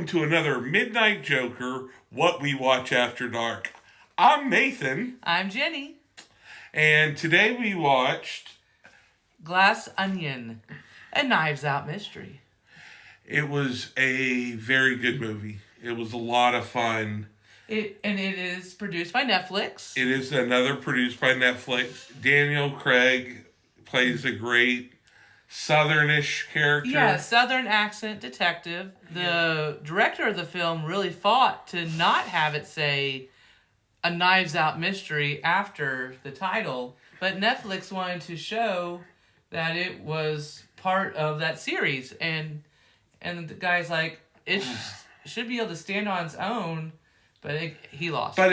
to another Midnight Joker, What We Watch After Dark. I'm Nathan. I'm Jenny. And today we watched Glass Onion, a Knives Out mystery. It was a very good movie. It was a lot of fun. It is produced by Netflix. It is another produced by Netflix. Daniel Craig plays a great Southernish character. Yeah, Southern accent detective. The director of the film really fought to not have it say a Knives Out mystery after the title, but Netflix wanted to show that it was part of that series, and the guy's like, it should be able to stand on its own, but he lost. But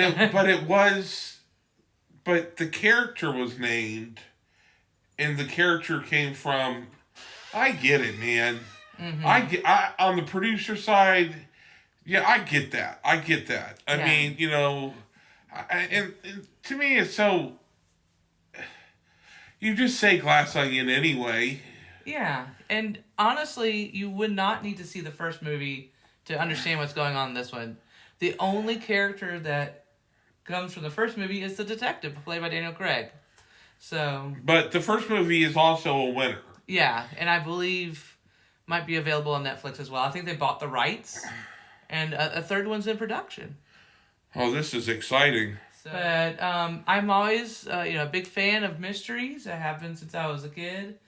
the character was named, and the character came from. I get it, man. Mm-hmm. I on the producer side, yeah, I get that. I mean, you know, and to me, it's so. You just say Glass Onion anyway. Yeah, and honestly, you would not need to see the first movie to understand what's going on in this one. The only character that comes from the first movie is the detective, played by Daniel Craig. So. But the first movie is also a winner. Yeah, and I believe might be available on Netflix as well. I think they bought the rights, and a third one's in production. Oh, this is exciting. But I'm always a big fan of mysteries. I have been since I was a kid.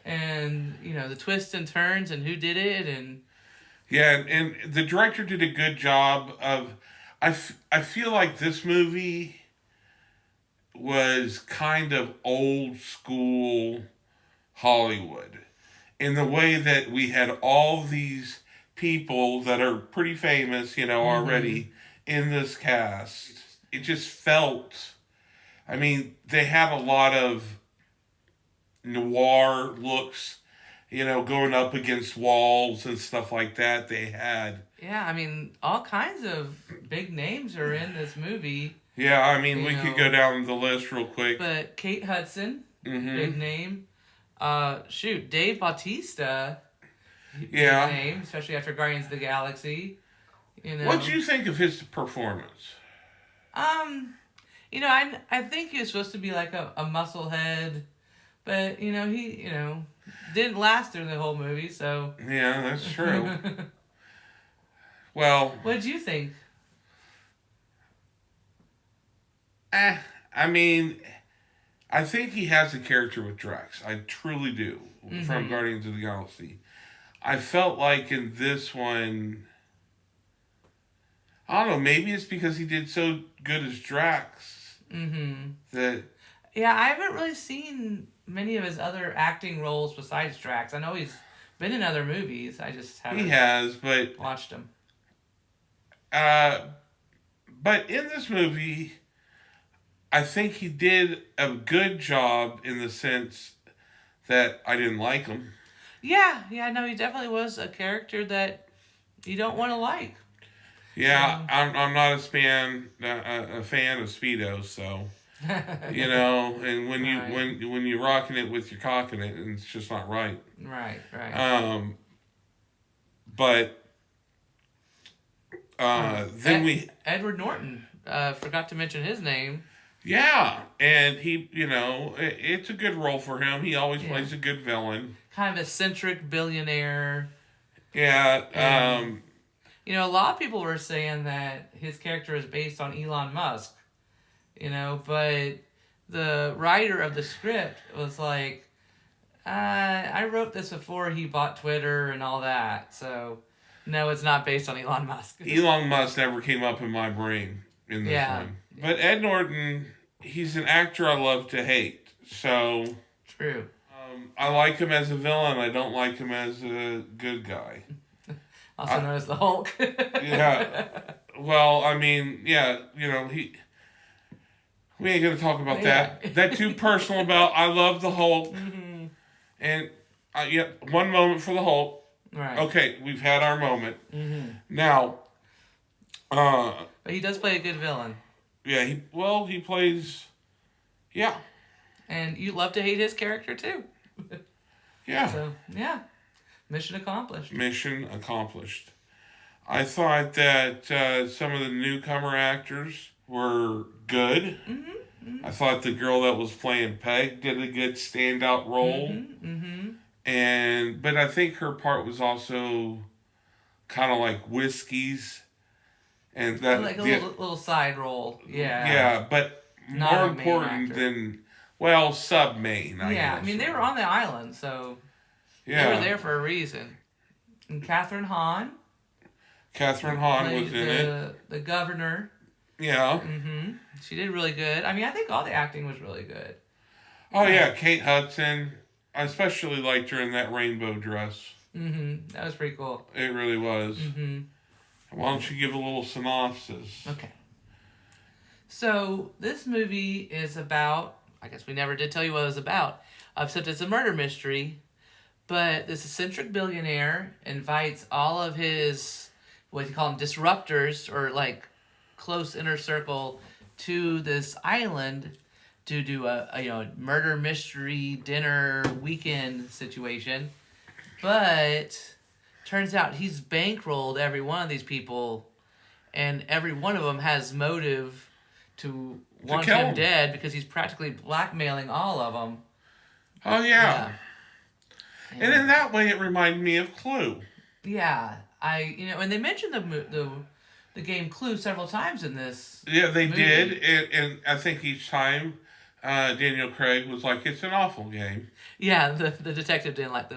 And, the twists and turns and who did it. And yeah, and the director did a good job of... I feel like this movie was kind of old school Hollywood. In the way that we had all these people that are pretty famous, already in this cast. It just felt... I mean, they have a lot of noir looks, going up against walls and stuff like that. They had... Yeah, I mean, all kinds of big names are in this movie. Yeah, I mean, we could go down the list real quick. But Kate Hudson, big name. Dave Bautista, big name, especially after Guardians of the Galaxy. What do you think of his performance? I think he was supposed to be like a muscle head, but, he, didn't last through the whole movie, so... Yeah, that's true. Well... What did you think? I mean, I think he has a character with Drax. I truly do, from Guardians of the Galaxy. I felt like in this one... I don't know, maybe it's because he did so good as Drax. That... Yeah, I haven't really seen many of his other acting roles besides Drax. I know he's been in other movies. I just haven't. He has, but watched him. But in this movie, I think he did a good job in the sense that I didn't like him. Yeah, no, he definitely was a character that you don't want to like. Yeah, so. I'm not a fan of Speedos, so. And when you're rocking it with your cocking it, and it's just not right. Right. But then Edward Norton, forgot to mention his name. Yeah, and he, it's a good role for him. He always plays a good villain. Kind of eccentric billionaire. Yeah. A lot of people were saying that his character is based on Elon Musk. But the writer of the script was like, I wrote this before he bought Twitter and all that, so no, it's not based on Elon Musk. Elon Musk never came up in my brain in this one. But Ed Norton, he's an actor I love to hate, so... True. I like him as a villain, I don't like him as a good guy. Also known as the Hulk. Yeah. Well, I mean, we ain't gonna talk about that. That too personal about. I love the Hulk, and one moment for the Hulk. Right. Okay, we've had our moment. Now, but he does play a good villain. Yeah. He plays. Yeah. And you love to hate his character too. Yeah. So mission accomplished. Mission accomplished. I thought that some of the newcomer actors were good. I thought the girl that was playing Peg did a good standout role. But I think her part was also kind of like Whiskey's, and that Like a little side role. Yeah. yeah, but Not more a main important actor. than well, sub main. I Yeah, guess. I mean, they were on the island, so they were there for a reason. And Catherine Hahn Catherine Hahn played was in it. the governor. Yeah. She did really good. I mean, I think all the acting was really good. Oh yeah, Kate Hudson. I especially liked her in that rainbow dress. That was pretty cool. It really was. Why don't you give a little synopsis? Okay. So this movie is about. I guess we never did tell you what it was about, except it's a murder mystery. But this eccentric billionaire invites all of his, what do you call them, disruptors or like close inner circle to this island to do a murder mystery dinner weekend situation. But turns out he's bankrolled every one of these people, and every one of them has motive to want kill him him. dead because he's practically blackmailing all of them. Oh yeah. And in that way, it reminded me of Clue. Yeah, and they mentioned the game Clue several times in this. Yeah, they movie. did, and I think each time Daniel Craig was like, "It's an awful game." Yeah, the detective didn't like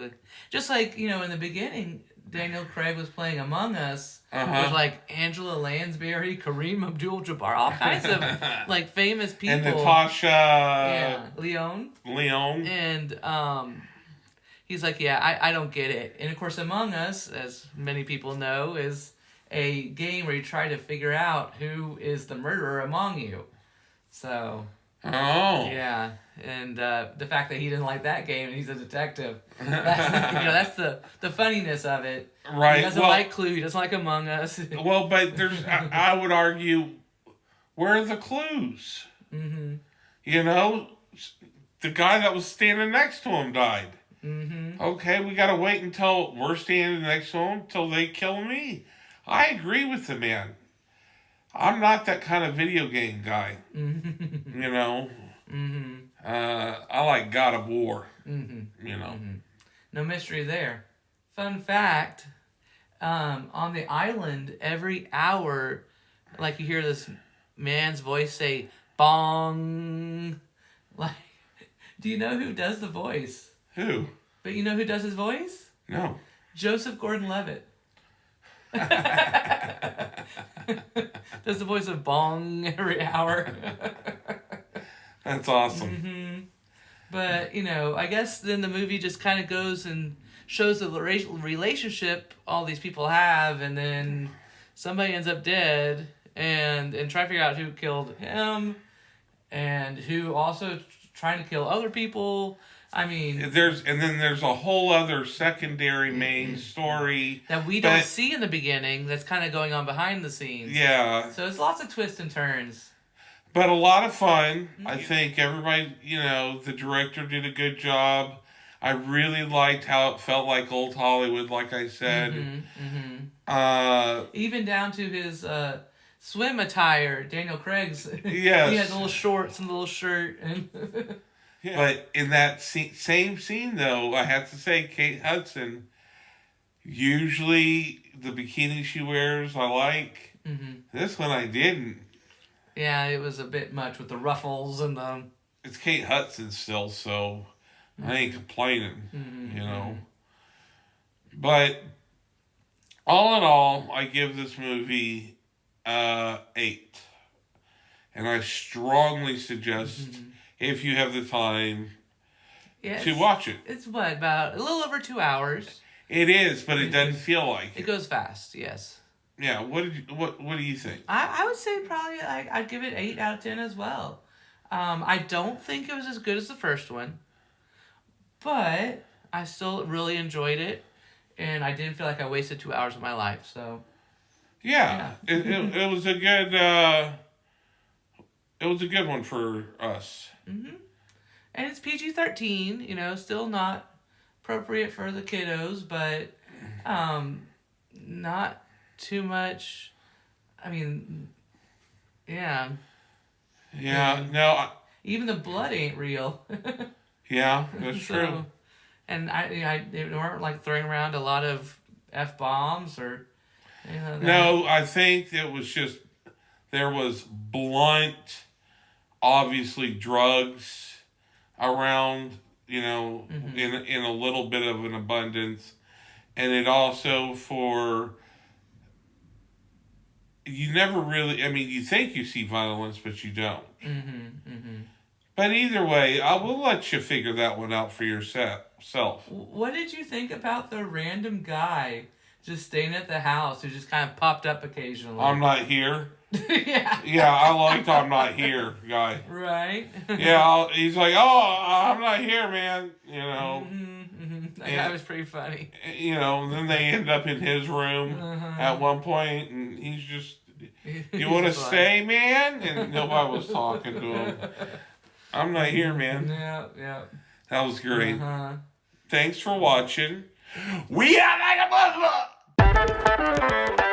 just like in the beginning, Daniel Craig was playing Among Us with like Angela Lansbury, Kareem Abdul-Jabbar, all kinds of like famous people, And Natasha Leone, and he's like, yeah, I don't get it. And of course, Among Us, as many people know, is a game where you try to figure out who is the murderer among you. So, yeah. And the fact that he didn't like that game and he's a detective, that's the funniness of it. Right. He doesn't like Clue. He doesn't like Among Us. Well, but I would argue, where are the clues? The guy that was standing next to him died. Okay, we gotta wait until we're standing next to him till they kill me. I agree with the man. I'm not that kind of video game guy. I like God of War. No mystery there. Fun fact, on the island, every hour, like you hear this man's voice say, bong. Like, do you know who does the voice? Who? But you know who does his voice? No. Joseph Gordon-Levitt. Does the voice of bong every hour. That's awesome. But, I guess then the movie just kind of goes and shows the relationship all these people have, and then somebody ends up dead, and try to figure out who killed him, and who also trying to kill other people. I mean, there's a whole other secondary main story that we don't see in the beginning that's kind of going on behind the scenes. Yeah. So it's lots of twists and turns. But a lot of fun. I think everybody, the director did a good job. I really liked how it felt like old Hollywood, like I said. Even down to his swim attire, Daniel Craig's. Yes. He had little shorts and a little shirt. And yeah. But in that same scene, though, I have to say, Kate Hudson, usually the bikini she wears, I like. This one I didn't. Yeah, it was a bit much with the ruffles and the... It's Kate Hudson still, so I ain't complaining, But all in all, I give this movie 8. And I strongly suggest, if you have the time, to watch it. It's about a little over 2 hours. It is, but it doesn't feel like it. It goes fast, yes. Yeah, what do you think? I would say probably I'd give it 8 out of 10 as well. I don't think it was as good as the first one, but I still really enjoyed it, and I didn't feel like I wasted 2 hours of my life. So yeah. It was a good one for us. And it's PG-13, still not appropriate for the kiddos, but not too much. I mean, yeah. Yeah, no, Even the blood ain't real. yeah, that's true. And they weren't like throwing around a lot of F-bombs or, No, I think it was just, there was blunt, obviously drugs around, in a little bit of an abundance. And it also you never really, I mean, you think you see violence, but you don't. But either way, I will let you figure that one out for yourself. What did you think about the random guy just staying at the house who just kind of popped up occasionally? I'm not here. Yeah. Yeah, I liked I'm not here guy. Right. Yeah, he's like, oh, I'm not here, man. That guy was pretty funny. Then they end up in his room at one point, and he's just, you want to stay, man? And nobody was talking to him. I'm not here, man. Yeah. That was great. Thanks for watching. We are like a mother.